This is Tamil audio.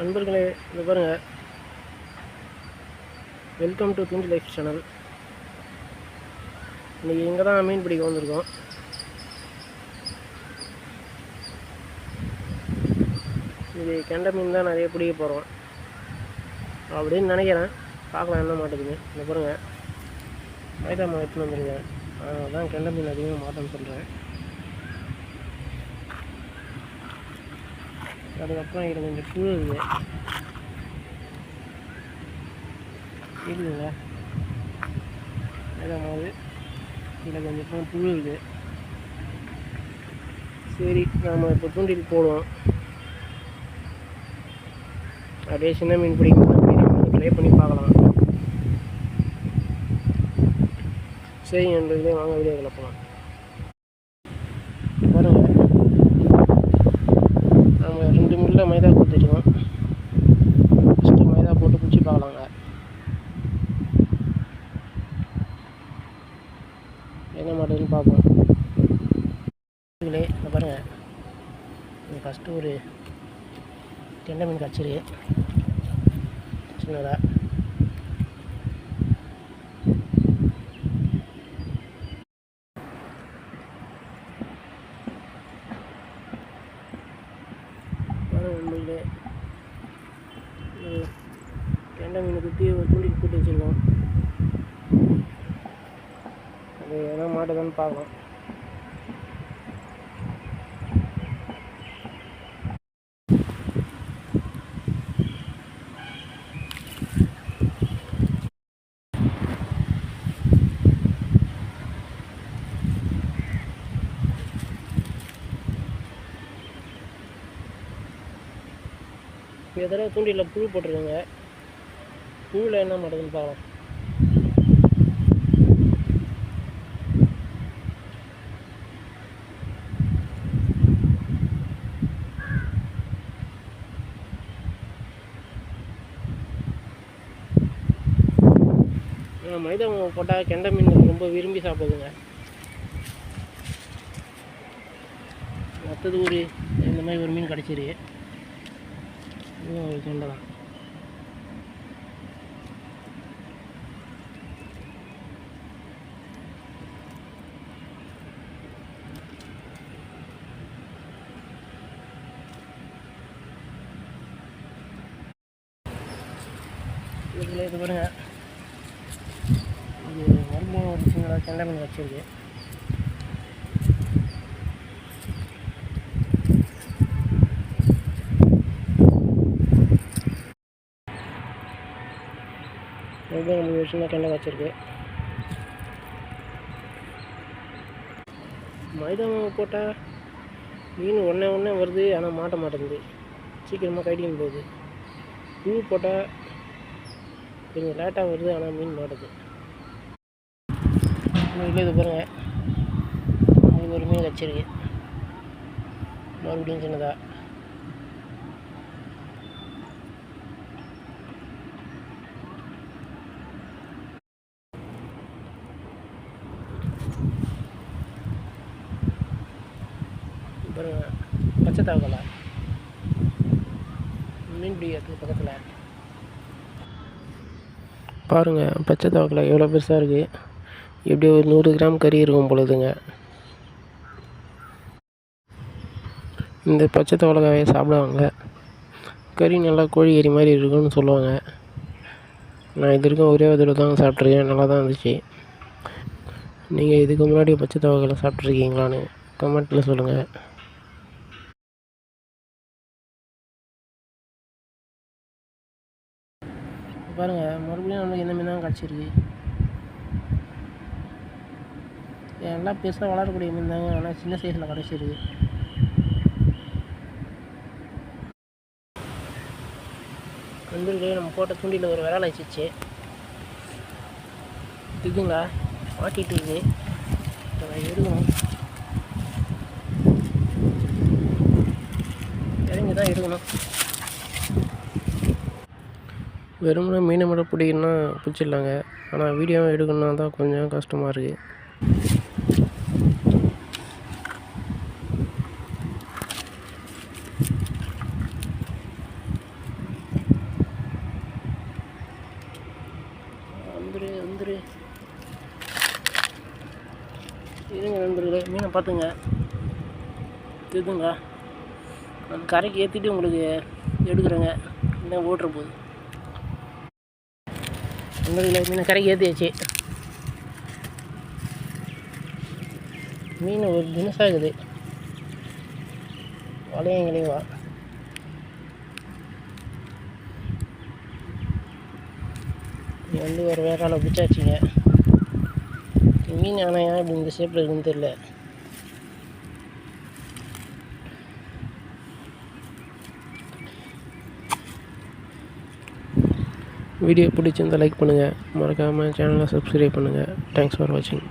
நண்பர்களே, இது பாருங்கள், வெல்கம் டு தூண்டி லைஃப் சேனல். இன்றைக்கி இங்கே தான் மீன் பிடிக்க வந்திருக்கோம். இது கெண்டை மீன் தான் நிறைய பிடிக்க போகிறோம் அப்படின்னு நினைக்கிறேன். பார்க்கலாம் என்ன மாட்டுக்குது. இந்த பாருங்கள், மைதா மாவு எடுத்துன்னு வந்துருக்கேன். அதான் கெண்டை மீன் அதிகமாக மாட்டேன்னு சொல்கிறேன். அதுக்கப்புறம் இதில் கொஞ்சம் புழு இருக்குதுங்க. மைதா மாவு இதில் கொஞ்சம் புழு இருக்குது. சரி, நாம் இப்போ தூண்டில் போடுவோம். அப்படியே சின்ன மீன் பிடிக்கும் நம்ம ட்ரை பண்ணி பார்க்கலாம். சரி என்பதுலேயே வாங்க வீடியோ கிளப்பலாம். பாருங்கள், நம்ம 2 மில்லில் மைதா கொடுத்துருக்கோம். ஃபஸ்ட்டு மைதா போட்டு பிடிச்சி பார்க்கலாங்க. என்ன மாட்டேன்னு பார்ப்போம். இதுலே இந்த பாருங்கள், ஃபஸ்ட்டு ஒரு கெண்டை மீன் கச்சிரு சின்னதாக. உண்மையிலே கெண்டை மீன் குத்தி ஒரு தூண்டில் போட்டு வச்சுருக்கோம். அது எதனா மாட்டுதான்னு பார்க்கலாம். இந்த தடவை தூண்டியில் புழு போட்டிருக்கோங்க. புழுவில் என்ன மாட்டேதுன்னு பார்க்கலாம். மைதா மாவு போட்டால் கெண்டை மீன் ரொம்ப விரும்பி சாப்பிடுதுங்க. மற்றது ஒரு இந்த மாதிரி ஒரு மீன் கிடச்சிரு. இன்னும் ஒரு கெண்டை தான். இதில் இது பாருங்க, இது மறுபடியும் ஒரு சின்ன கெண்டை மீன் வச்சிருக்கு. மறுபடியும் நம்மளுக்கு ஒரு சின்ன கெண்டை வச்சிருக்கு. மைதா மாவு போட்டால் மீன் ஒன்றே வருது, ஆனால் மாட்ட மாட்டேங்குது. சீக்கிரமாக கைடின்னு போகுது. புழு போட்டால் கொஞ்சம் லேட்டாக வருது, ஆனால் மீன் மாட்டுது. இல்லை இது பாருங்கள், இது ஒரு மீன் வச்சிருக்கு. மறுபடியும் சின்னதாக. பாருங்க, பச்சை தவக்கலை மீன் பிடிக்கிறதுக்கு பக்கத்தில். பாருங்கள், பச்சை தவக்கலை எவ்வளோ பெருசாக இருக்குது. எப்படி ஒரு 100 கிராம் கறி இருக்கும் பொழுதுங்க. இந்த பச்சை தவளைக்காயை சாப்பிடுவாங்க. கறி நல்லா கோழி கறி மாதிரி இருக்குன்னு சொல்லுவாங்க. நான் இது வரைக்கும் ஒரே ஒரு தான் சாப்பிட்ருக்கேன். நல்லா தான் இருந்துச்சு. நீங்கள் இதுக்கு முன்னாடி பச்சை தவக்கலை சாப்பிட்ருக்கீங்களான்னு கமெண்ட்டில் சொல்லுங்கள். பாருங்கள், மறுபடியும் நம்மளுக்கு இந்த மீன் தான் கிடச்சிருக்கு. எல்லாம் பெருசாக வளரக்கூடிய மீன் தாங்க, ஆனால் சின்ன சைஸில் கிடச்சிருக்கு. நண்பர்களே, நம்ம போட்ட தூண்டியில் ஒரு விரால் ஆயிடுச்சு. இதுங்களா மாட்டிகிட்டு இருக்குது. எடுக்கணும், இறங்கி தான் எடுக்கணும். வெறுமனே மீனை மட்டும் பிடிக்கணுன்னா பிடிச்சிடலாங்க. ஆனால் வீடியோவை எடுக்கணுன்னா தான் கொஞ்சம் கஷ்டமாக இருக்குது. பார்த்துங்க. தெரியுதுங்களா? அந்த கரைக்கு ஏற்றிட்டு உங்களுக்கு எடுக்கிறேங்க. இன்னும் ஓட்டுற போது மீனை கரைக்கு ஏற்றியாச்சு. மீன் ஒரு தினசாகுது வளையங்களையும் வா ஒரு வேறால பிடிச்சாச்சுங்க. மீன் ஆனால் ஏன் இப்படி இந்த ஷேப்பில் இருக்குன்னு தெரியல. வீடியோ பிடிச்சிருந்தால் லைக் பண்ணுங்கள், மறக்காமல் சேனலை சப்ஸ்கிரைப் பண்ணுங்கள். தேங்க்ஸ் ஃபார் வாட்சிங்.